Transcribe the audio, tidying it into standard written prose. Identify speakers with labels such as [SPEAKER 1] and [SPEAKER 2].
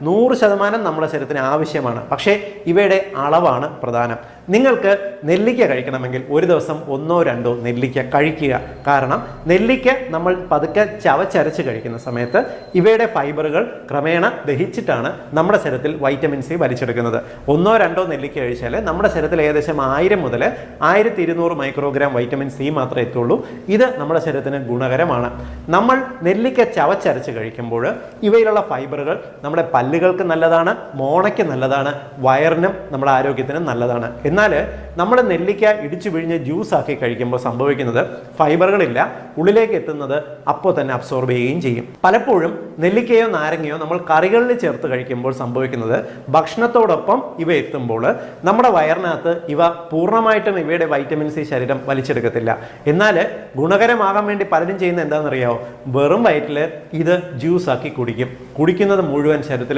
[SPEAKER 1] 100% നമ്മുടെ ശരീരത്തിന് ആവശ്യമാണ്. പക്ഷേ ഇവയുടെ അളവാണ് പ്രധാനം. നിങ്ങൾക്ക് നെല്ലിക്ക കഴിക്കണമെങ്കിൽ ഒരു ദിവസം 1-2 നെല്ലിക്ക കഴിക്കുക. കാരണം നെല്ലിക്ക നമ്മൾ പതുക്കെ ചവച്ചരച്ച് കഴിക്കുന്ന സമയത്ത് ഇവയുടെ ഫൈബറുകൾ ക്രമേണ ദഹിച്ചിട്ടാണ് നമ്മുടെ ശരീരത്തിൽ വൈറ്റമിൻ സി വലിച്ചെടുക്കുന്നത്. 1-2 നെല്ലിക്ക കഴിച്ചാൽ നമ്മുടെ ശരീരത്തിൽ ഏകദേശം 1000 മുതൽ 1200 മൈക്രോഗ്രാം വൈറ്റമിൻ സി മാത്രമേ എത്തുള്ളൂ. ഇത് നമ്മുടെ ശരീരത്തിന് ഗുണകരമാണ്. നമ്മൾ നെല്ലിക്ക ചവച്ചരച്ച് കഴിക്കുമ്പോൾ ഇവയിലുള്ള ഫൈബറുകൾ നമ്മുടെ പല്ലുകൾക്ക് നല്ലതാണ്, മോണയ്ക്ക് നല്ലതാണ്, വയറിനും നമ്മുടെ ആരോഗ്യത്തിനും നല്ലതാണ്. എന്നാൽ നമ്മൾ നെല്ലിക്ക ഇടിച്ചു പിഴിഞ്ഞ് ജ്യൂസ് ആക്കി കഴിക്കുമ്പോൾ സംഭവിക്കുന്നത് ഫൈബറുകളില്ല, ഉള്ളിലേക്ക് എത്തുന്നത് അപ്പോൾ തന്നെ അബ്സോർബ് ചെയ്യുകയും ചെയ്യും. പലപ്പോഴും നെല്ലിക്കയോ നാരങ്ങയോ നമ്മൾ കറികളിൽ ചേർത്ത് കഴിക്കുമ്പോൾ സംഭവിക്കുന്നത് ഭക്ഷണത്തോടൊപ്പം ഇവ എത്തുമ്പോൾ നമ്മുടെ വയറിനകത്ത് ഇവ പൂർണ്ണമായിട്ടും ഇവയുടെ വൈറ്റമിൻ സി ശരീരം വലിച്ചെടുക്കത്തില്ല. എന്നാൽ ഗുണകരമാകാൻ വേണ്ടി പലരും ചെയ്യുന്നത് എന്താണെന്നറിയാമോ? വെറും വയറ്റിൽ ഇത് ജ്യൂസ് ആക്കി കുടിക്കും. കുടിക്കുന്നത് മുഴുവൻ ശരീരത്തിൽ